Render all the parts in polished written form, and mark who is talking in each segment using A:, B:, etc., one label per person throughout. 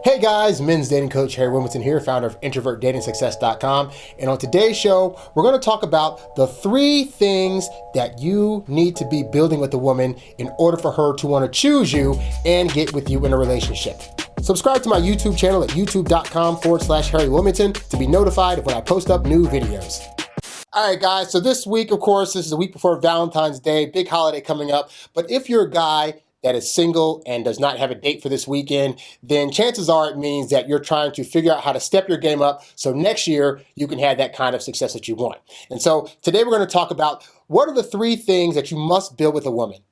A: Hey guys, men's dating coach HarryWilmington here, founder of IntrovertDatingSuccess.com. And on today's show, we're going to talk about the 3 things that you need to be building with a woman in order for her to want to choose you and get with you in a relationship. Subscribe to my YouTube channel at youtube.com/HarryWilmington to be notified of when I post up new videos. All right, guys, so this week, of course, this is a week before Valentine's Day, big holiday coming up. But if you're a guy that is single and does not have a date for this weekend, then chances are it means that you're trying to figure out how to step your game up so next year you can have that kind of success that you want. And so today we're going to talk about what are the 3 things that you must build with a woman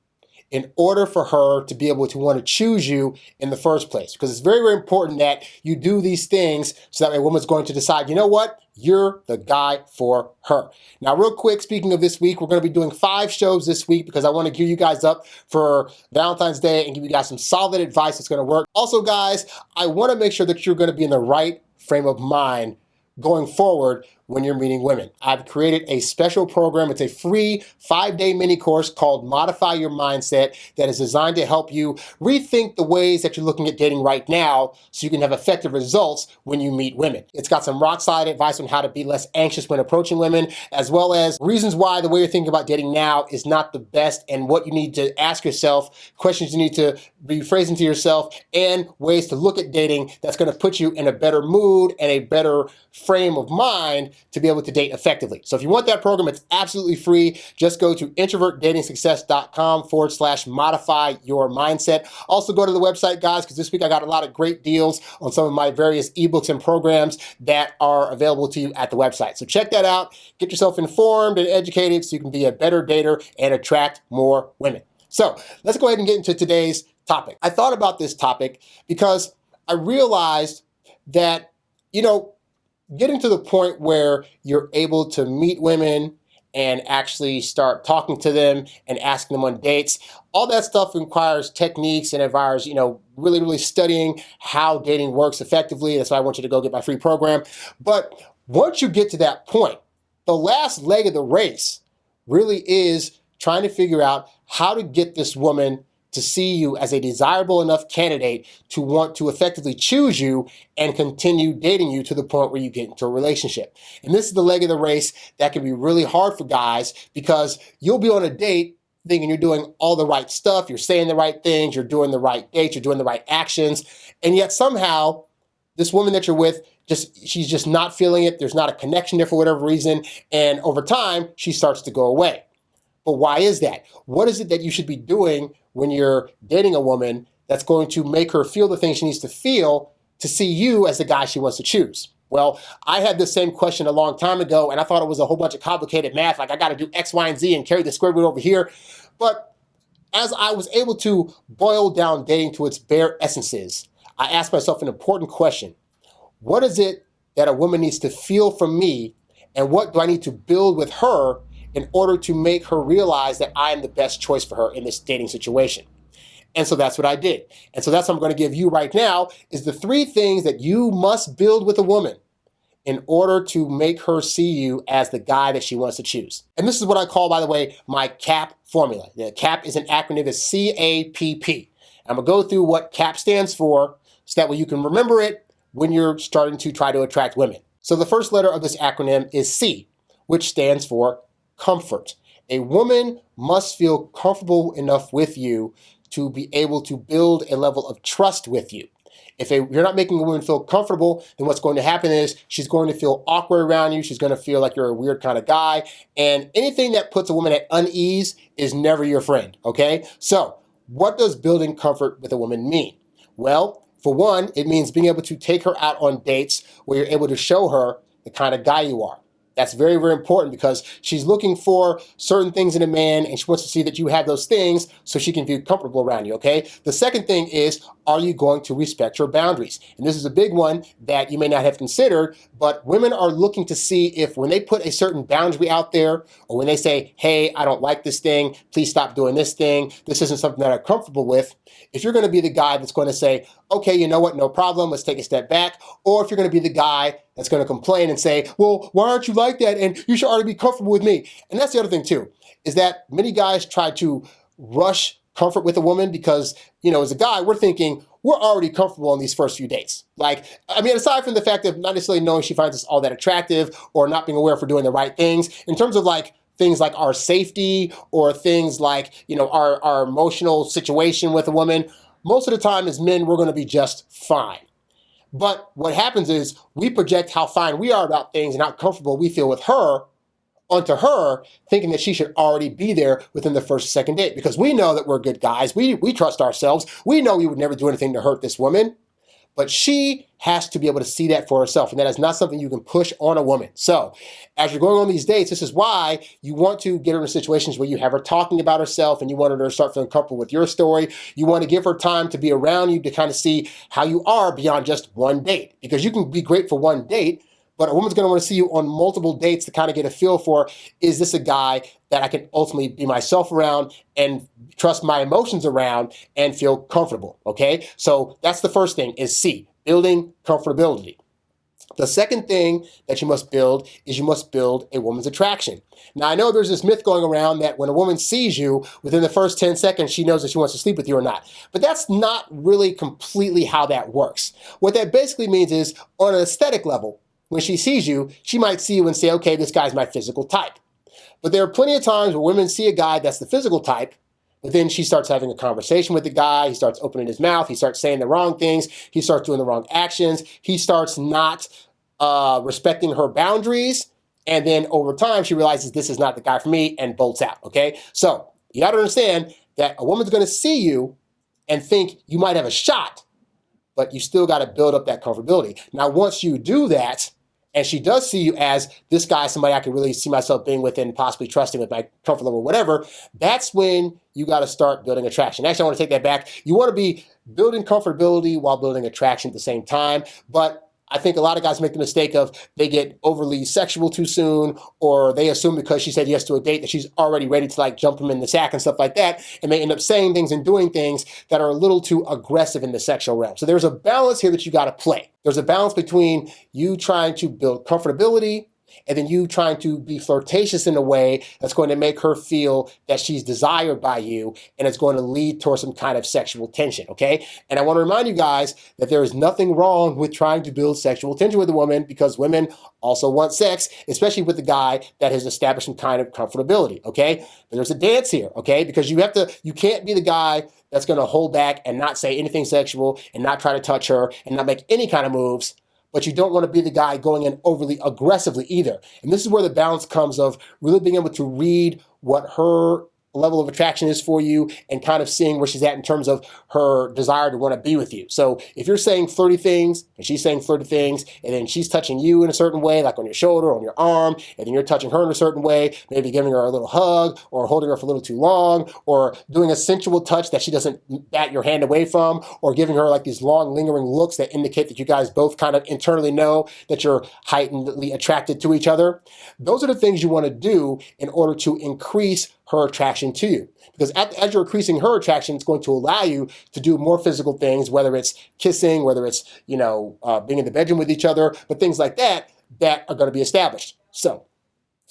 A: in order for her to be able to want to choose you in the first place. Because it's very, very important that you do these things so that a woman's going to decide, you know what? You're the guy for her. Now, real quick, speaking of this week, we're going to be doing 5 shows this week because I want to gear you guys up for Valentine's Day and give you guys some solid advice that's going to work. Also, guys, I want to make sure that you're going to be in the right frame of mind going forward when you're meeting women. I've created a special program. It's a free 5-day mini course called Modify Your Mindset that is designed to help you rethink the ways that you're looking at dating right now so you can have effective results when you meet women. It's got some rock solid advice on how to be less anxious when approaching women, as well as reasons why the way you're thinking about dating now is not the best and what you need to ask yourself, questions you need to be phrasing to yourself, and ways to look at dating that's going to put you in a better mood and a better frame of mind to be able to date effectively. So if you want that program, it's absolutely free. Just go to introvertdatingsuccess.com/modify your mindset. Also go to the website, guys, because this week I got a lot of great deals on some of my various eBooks and programs that are available to you at the website. So check that out. Get yourself informed and educated so you can be a better dater and attract more women. So let's go ahead and get into today's topic. I thought about this topic because I realized that, getting to the point where you're able to meet women and actually start talking to them and asking them on dates, all that stuff requires techniques and requires, really, really studying how dating works effectively. That's why I want you to go get my free program. But once you get to that point, the last leg of the race really is trying to figure out how to get this woman to see you as a desirable enough candidate to want to effectively choose you and continue dating you to the point where you get into a relationship. And this is the leg of the race that can be really hard for guys because you'll be on a date thinking you're doing all the right stuff, you're saying the right things, you're doing the right dates, you're doing the right actions, and yet somehow this woman that you're with, she's just not feeling it, there's not a connection there for whatever reason, and over time, she starts to go away. But why is that? What is it that you should be doing when you're dating a woman that's going to make her feel the things she needs to feel to see you as the guy she wants to choose? Well, I had this same question a long time ago, and I thought it was a whole bunch of complicated math, like I got to do X, Y, and Z and carry the square root over here. But as I was able to boil down dating to its bare essences, I asked myself an important question. What is it that a woman needs to feel from me, and what do I need to build with her in order to make her realize that I am the best choice for her in this dating situation? And so that's what I did. And so that's what I'm going to give you right now is the 3 things that you must build with a woman in order to make her see you as the guy that she wants to choose. And this is what I call, by the way, my CAP formula. The CAP is an acronym, it's CAPP. I'm going to go through what CAP stands for so that way you can remember it when you're starting to try to attract women. So the first letter of this acronym is C, which stands for comfort. A woman must feel comfortable enough with you to be able to build a level of trust with you. If you're not making a woman feel comfortable, then what's going to happen is she's going to feel awkward around you. She's going to feel like you're a weird kind of guy. And anything that puts a woman at unease is never your friend, okay? So what does building comfort with a woman mean? Well, for one, it means being able to take her out on dates where you're able to show her the kind of guy you are. That's very, very important because she's looking for certain things in a man and she wants to see that you have those things so she can feel comfortable around you, okay? The second thing is, are you going to respect your boundaries? And this is a big one that you may not have considered, but women are looking to see if when they put a certain boundary out there or when they say, hey, I don't like this thing, please stop doing this thing, this isn't something that I'm comfortable with, if you're going to be the guy that's going to say, okay, you know what, no problem, let's take a step back, or if you're going to be the guy that's going to complain and say, well, why aren't you like that? And you should already be comfortable with me. And that's the other thing too, is that many guys try to rush comfort with a woman because, as a guy, we're thinking we're already comfortable on these first few dates. Aside from the fact of not necessarily knowing she finds us all that attractive or not being aware if we're doing the right things, in terms of things like our safety or things like, our emotional situation with a woman, most of the time as men, we're going to be just fine. But what happens is we project how fine we are about things and how comfortable we feel with her onto her, thinking that she should already be there within the first or second date because we know that we're good guys. We trust ourselves. We know we would never do anything to hurt this woman. But she has to be able to see that for herself, and that is not something you can push on a woman. So as you're going on these dates, this is why you want to get her in situations where you have her talking about herself and you want her to start feeling comfortable with your story. You want to give her time to be around you to kind of see how you are beyond just one date, because you can be great for one date, but a woman's going to want to see you on multiple dates to kind of get a feel for, is this a guy that I can ultimately be myself around and trust my emotions around and feel comfortable, okay? So that's the first thing, is C, building comfortability. The second thing that you must build is you must build a woman's attraction. Now, I know there's this myth going around that when a woman sees you, within the first 10 seconds, she knows if she wants to sleep with you or not. But that's not really completely how that works. What that basically means is, on an aesthetic level, when she sees you, she might see you and say, okay, this guy's my physical type. But there are plenty of times where women see a guy that's the physical type, but then she starts having a conversation with the guy, he starts opening his mouth, he starts saying the wrong things, he starts doing the wrong actions, he starts not respecting her boundaries, and then over time she realizes this is not the guy for me and bolts out, okay? So you gotta understand that a woman's gonna see you and think you might have a shot, but you still gotta build up that comfortability. Now, once you do that, and she does see you as this guy, somebody I can really see myself being with and possibly trusting with my comfort level, whatever, that's when you got to start building attraction. Actually, I want to take that back. You want to be building comfortability while building attraction at the same time, but I think a lot of guys make the mistake of they get overly sexual too soon, or they assume because she said yes to a date that she's already ready to jump him in the sack and stuff like that, and they end up saying things and doing things that are a little too aggressive in the sexual realm. So there's a balance here that you got to play. There's a balance between you trying to build comfortability and then you trying to be flirtatious in a way that's going to make her feel that she's desired by you, and it's going to lead towards some kind of sexual tension, okay? And I want to remind you guys that there is nothing wrong with trying to build sexual tension with a woman, because women also want sex, especially with the guy that has established some kind of comfortability, okay? But there's a dance here, okay? Because you can't be the guy that's going to hold back and not say anything sexual and not try to touch her and not make any kind of moves. But you don't want to be the guy going in overly aggressively either. And this is where the balance comes of really being able to read what her level of attraction is for you and kind of seeing where she's at in terms of her desire to want to be with you. So if you're saying flirty things and she's saying flirty things, and then she's touching you in a certain way, like on your shoulder, on your arm, and then you're touching her in a certain way, maybe giving her a little hug or holding her for a little too long, or doing a sensual touch that she doesn't bat your hand away from, or giving her these long lingering looks that indicate that you guys both kind of internally know that you're heightenedly attracted to each other. Those are the things you want to do in order to increase her attraction to you. Because as you're increasing her attraction, it's going to allow you to do more physical things, whether it's kissing, whether it's, being in the bedroom with each other, but things like that are going to be established. So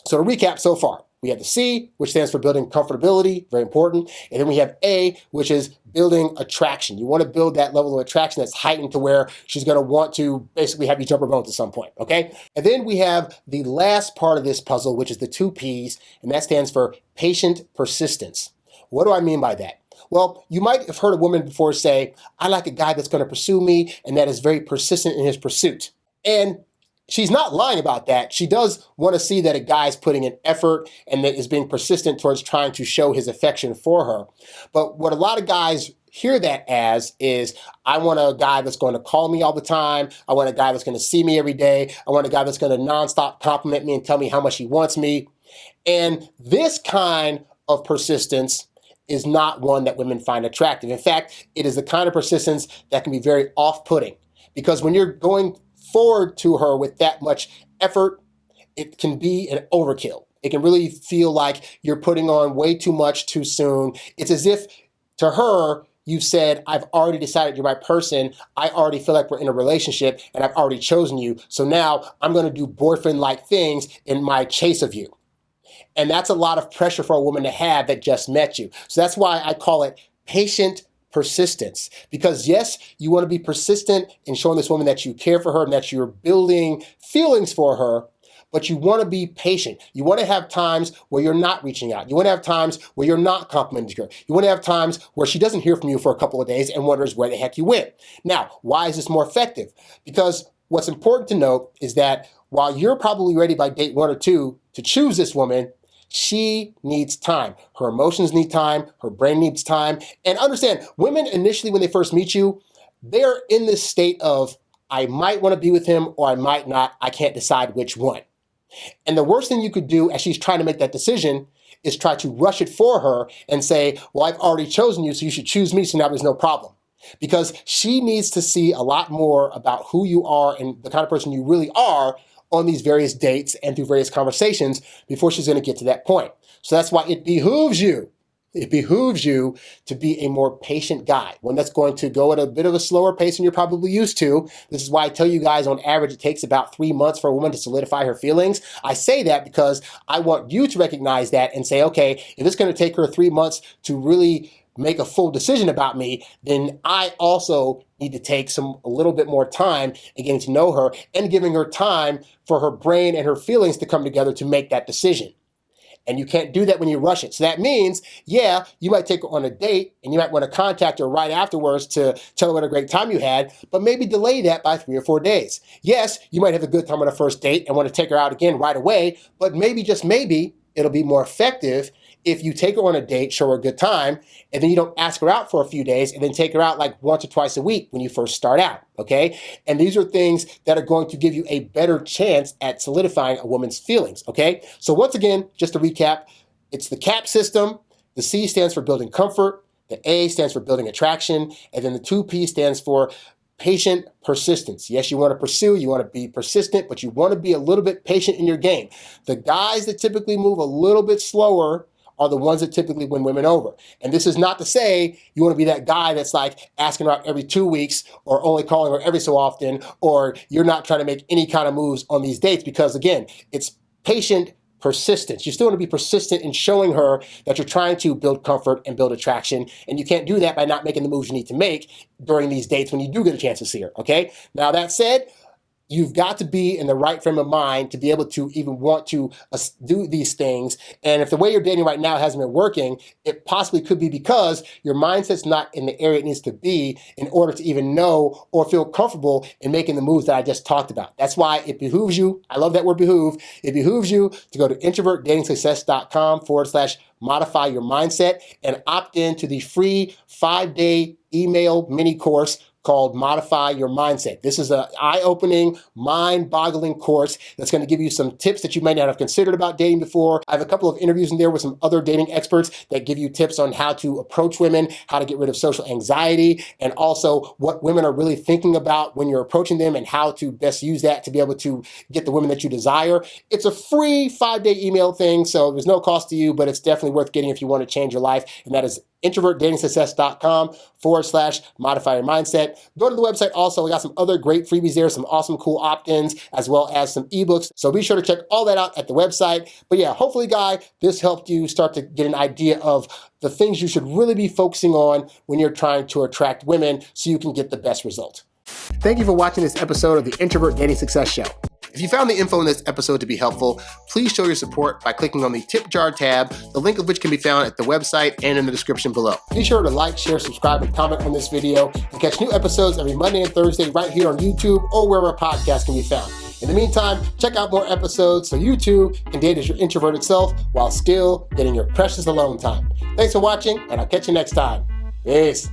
A: to recap so far, we have the C, which stands for building comfortability, very important. And then we have A, which is building attraction. You want to build that level of attraction that's heightened to where she's going to want to basically have you jump her bones at some point, okay? And then we have the last part of this puzzle, which is the 2 Ps, and that stands for patient persistence. What do I mean by that? Well, you might have heard a woman before say, I like a guy that's going to pursue me and that is very persistent in his pursuit. And she's not lying about that. She does want to see that a guy's putting in effort and that is being persistent towards trying to show his affection for her. But what a lot of guys hear that as is, I want a guy that's going to call me all the time. I want a guy that's going to see me every day. I want a guy that's going to nonstop compliment me and tell me how much he wants me. And this kind of persistence is not one that women find attractive. In fact, it is the kind of persistence that can be very off-putting, because when you're going forward to her with that much effort, it can be an overkill. It can really feel like you're putting on way too much too soon. It's as if to her, you've said, I've already decided you're my person. I already feel like we're in a relationship and I've already chosen you. So now I'm going to do boyfriend-like things in my chase of you. And that's a lot of pressure for a woman to have that just met you. So that's why I call it patient persistence. Because yes, you want to be persistent in showing this woman that you care for her and that you're building feelings for her, but you want to be patient. You want to have times where you're not reaching out. You want to have times where you're not complimenting her. You want to have times where she doesn't hear from you for a couple of days and wonders where the heck you went. Now, why is this more effective? Because what's important to note is that while you're probably ready by date 1 or 2 to choose this woman, she needs time. Her emotions need time. Her brain needs time. And understand, women initially when they first meet you, they're in this state of, I might want to be with him or I might not. I can't decide which one. And the worst thing you could do as she's trying to make that decision is try to rush it for her and say, well, I've already chosen you, so you should choose me, so now there's no problem. Because she needs to see a lot more about who you are and the kind of person you really are on these various dates and through various conversations before she's going to get to that point. So that's why it behooves you to be a more patient guy, one that's going to go at a bit of a slower pace than you're probably used to. This is why I tell you guys on average it takes about 3 months for a woman to solidify her feelings. I say that because I want you to recognize that and say, okay, if it's going to take her 3 months to really make a full decision about me, then I also need to take a little bit more time in getting to know her and giving her time for her brain and her feelings to come together to make that decision. And you can't do that when you rush it. So that means, yeah, you might take her on a date and you might want to contact her right afterwards to tell her what a great time you had, but maybe delay that by 3 or 4 days. Yes, you might have a good time on a first date and want to take her out again right away, but maybe, just maybe, it'll be more effective if you take her on a date, show her a good time, and then you don't ask her out for a few days and then take her out like once or twice a week when you first start out, okay? And these are things that are going to give you a better chance at solidifying a woman's feelings, okay? So once again, just to recap, it's the CAP system. The C stands for building comfort. The A stands for building attraction. And then the 2P stands for patient persistence. Yes, you want to pursue, you want to be persistent, but you want to be a little bit patient in your game. The guys that typically move a little bit slower are the ones that typically win women over. And this is not to say you want to be that guy that's like asking her out every 2 weeks or only calling her every so often, or you're not trying to make any kind of moves on these dates, because again, it's patient persistence. You still want to be persistent in showing her that you're trying to build comfort and build attraction, and you can't do that by not making the moves you need to make during these dates when you do get a chance to see her, okay? Now that said, you've got to be in the right frame of mind to be able to even want to do these things. And if the way you're dating right now hasn't been working, it possibly could be because your mindset's not in the area it needs to be in order to even know or feel comfortable in making the moves that I just talked about. That's why it behooves you. I love that word behoove. It behooves you to go to introvertdatingsuccess.com/modify your mindset and opt into the free 5-day email mini course called Modify Your Mindset. This is an eye-opening, mind-boggling course that's going to give you some tips that you might not have considered about dating before. I have a couple of interviews in there with some other dating experts that give you tips on how to approach women, how to get rid of social anxiety, and also what women are really thinking about when you're approaching them and how to best use that to be able to get the women that you desire. It's a free 5-day email thing, so there's no cost to you, but it's definitely worth getting if you want to change your life, and that is introvertdatingsuccess.com/modify your mindset. Go to the website also. We got some other great freebies there, some awesome cool opt-ins, as well as some ebooks. So be sure to check all that out at the website. But yeah, hopefully, Guy, this helped you start to get an idea of the things you should really be focusing on when you're trying to attract women so you can get the best result. Thank you for watching this episode of the Introvert Dating Success Show. If you found the info in this episode to be helpful, please show your support by clicking on the tip jar tab, the link of which can be found at the website and in the description below. Be sure to like, share, subscribe, and comment on this video, and catch new episodes every Monday and Thursday right here on YouTube or wherever podcasts can be found. In the meantime, check out more episodes so you too can date as your introverted self while still getting your precious alone time. Thanks for watching, and I'll catch you next time. Peace.